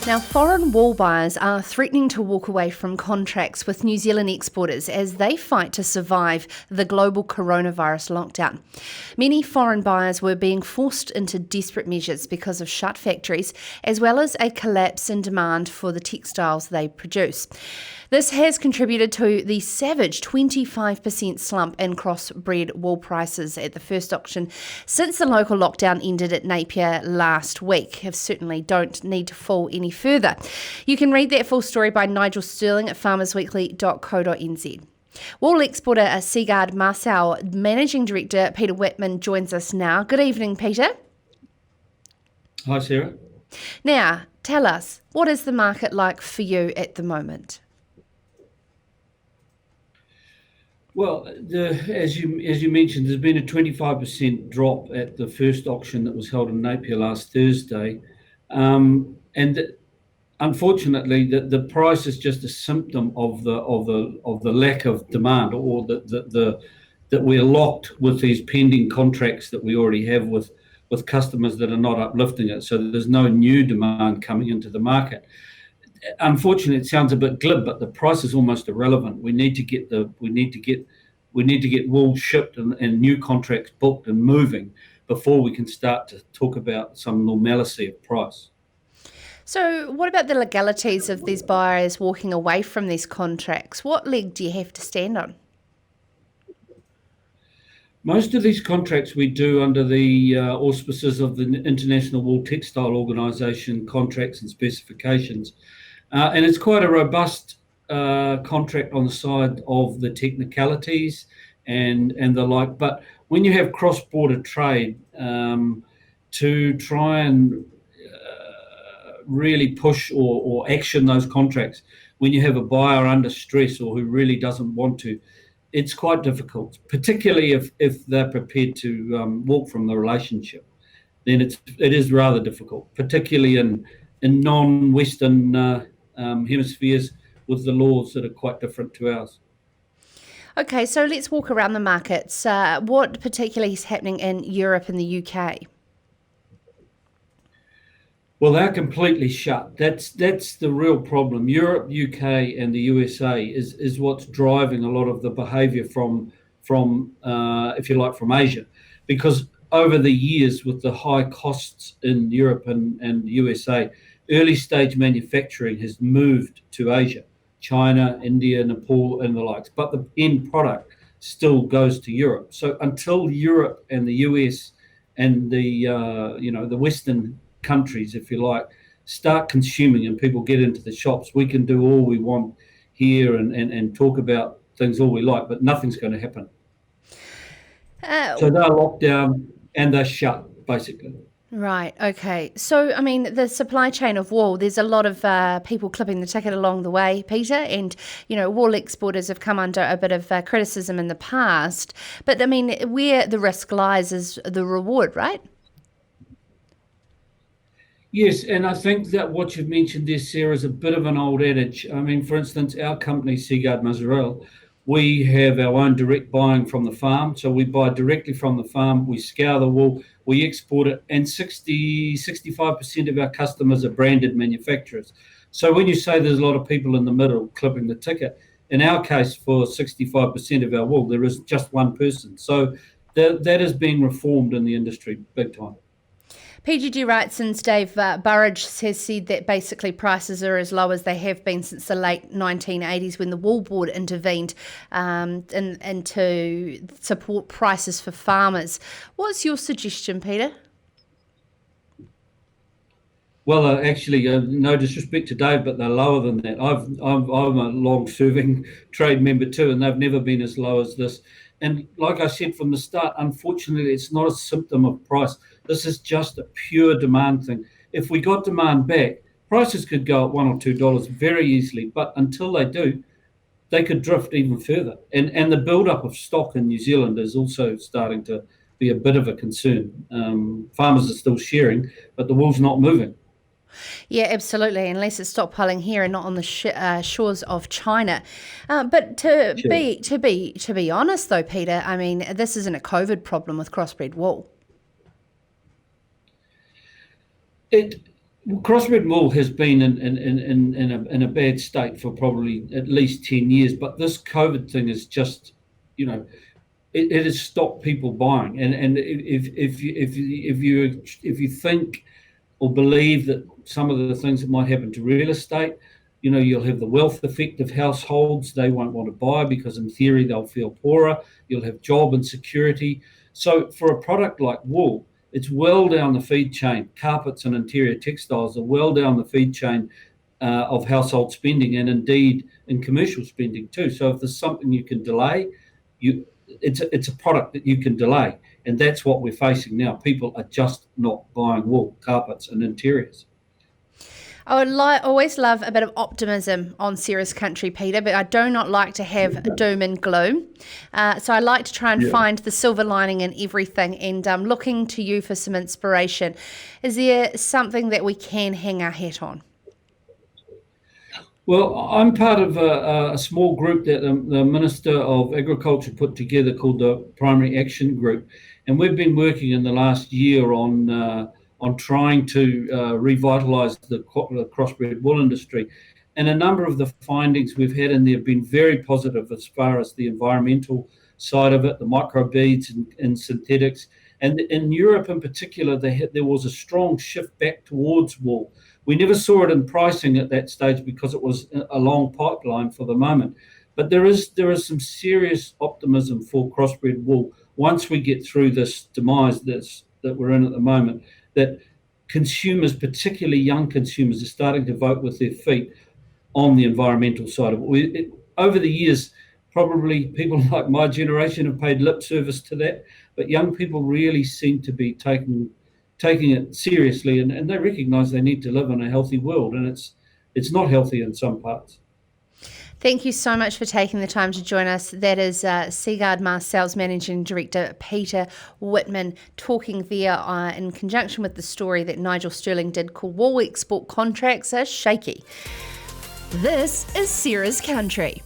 Now, foreign wool buyers are threatening to walk away from contracts with New Zealand exporters as they fight to survive the global coronavirus lockdown. Many foreign buyers were being forced into desperate measures because of shut factories, as well as a collapse in demand for the textiles they produce. This has contributed to the savage 25% slump in crossbred wool prices at the first auction since the local lockdown ended at Napier last week. Certainly don't need to fall any further. You can read that full story by Nigel Sterling at farmersweekly.co.nz. Wool exporter Seagard Masurel Managing Director Peter Whiteman joins us now. Good evening, Peter. Hi, Sarah. Now, tell us, what is the market like for you at the moment? Well, as you mentioned, there's been a 25% drop at the first auction that was held in Napier last Thursday, unfortunately, the price is just a symptom of the lack of demand, or that we're locked with these pending contracts that we already have with customers that are not uplifting it. So there's no new demand coming into the market. Unfortunately, it sounds a bit glib, but the price is almost irrelevant. We need to get wool shipped and new contracts booked and moving before we can start to talk about some normalcy of price. So what about the legalities of these buyers walking away from these contracts? What leg do you have to stand on? Most of these contracts we do under the auspices of the International Wool Textile Organisation contracts and specifications. And it's quite a robust contract on the side of the technicalities and the like. But when you have cross-border trade, to try and really push or action those contracts when you have a buyer under stress or who really doesn't want to, it's quite difficult, particularly if they're prepared to walk from the relationship. Then it is rather difficult, particularly in non-Western hemispheres with the laws that are quite different to ours. Okay, so let's walk around the markets. What particularly is happening in Europe and the UK? Well, they're completely shut. That's the real problem. Europe, UK, and the USA is what's driving a lot of the behaviour from if you like, from Asia, because over the years with the high costs in Europe and the USA, early stage manufacturing has moved to Asia, China, India, Nepal, and the likes. But the end product still goes to Europe. So until Europe and the US and the Western countries, if you like, start consuming and people get into the shops, we can do all we want here and talk about things all we like, but nothing's going to happen. So they're locked down and they're shut, basically. Right, okay. So, I mean, the supply chain of wool, there's a lot of people clipping the ticket along the way, Peter, and, wool exporters have come under a bit of criticism in the past. But, I mean, where the risk lies is the reward, right? Yes, and I think that what you've mentioned there, Sarah, is a bit of an old adage. I mean, for instance, our company, Seagard Masurel, we have our own direct buying from the farm. So we buy directly from the farm, we scour the wool, we export it, and 65% of our customers are branded manufacturers. So when you say there's a lot of people in the middle clipping the ticket, in our case, for 65% of our wool, there is just one person. So that is being reformed in the industry big time. PGG Wrightson's Dave Burridge has said that basically prices are as low as they have been since the late 1980s when the Wool Board intervened and to support prices for farmers. What's your suggestion, Peter? Well, actually, no disrespect to Dave, but they're lower than that. I'm a long-serving trade member too, and they've never been as low as this. And like I said from the start, unfortunately, it's not a symptom of price. This is just a pure demand thing. If we got demand back, prices could go up $1 or $2 very easily. But until they do, they could drift even further. And the build-up of stock in New Zealand is also starting to be a bit of a concern. Farmers are still shearing, but the wool's not moving. Yeah, absolutely. Unless it's stockpiling here and not on the shores of China. But to be honest, though, Peter, I mean, this isn't a COVID problem with crossbred wool. Crossbred wool has been in a bad state for probably at least 10 years, but this COVID thing is just, it has stopped people buying. And if you think or believe that some of the things that might happen to real estate, you'll have the wealth effect of households. They won't want to buy because in theory they'll feel poorer. You'll have job insecurity. So for a product like wool, it's well down the feed chain. Carpets and interior textiles are well down the feed chain of household spending, and indeed in commercial spending too. So if there's something you can delay, it's a product that you can delay, and that's what we're facing now. People are just not buying wool, carpets and interiors. I would always love a bit of optimism on Sarah's Country, Peter, but I do not like to have doom and gloom. So I like to try and find the silver lining in everything, and I'm looking to you for some inspiration. Is there something that we can hang our hat on? Well, I'm part of a small group that the Minister of Agriculture put together called the Primary Action Group, and we've been working in the last year on trying to revitalise the crossbred wool industry. And a number of the findings we've had in there have been very positive as far as the environmental side of it, the microbeads and synthetics. And in Europe in particular, there was a strong shift back towards wool. We never saw it in pricing at that stage because it was a long pipeline for the moment. But there is some serious optimism for crossbred wool once we get through this demise that we're in at the moment, that consumers, particularly young consumers, are starting to vote with their feet on the environmental side of it. Over the years, probably people like my generation have paid lip service to that, but young people really seem to be taking it seriously, and they recognise they need to live in a healthy world, and it's not healthy in some parts. Thank you so much for taking the time to join us. That is Seagard Masurel's Managing Director, Peter Whiteman, talking there in conjunction with the story that Nigel Sterling did called Wool Export Contracts are Shaky. This is Sarah's Country.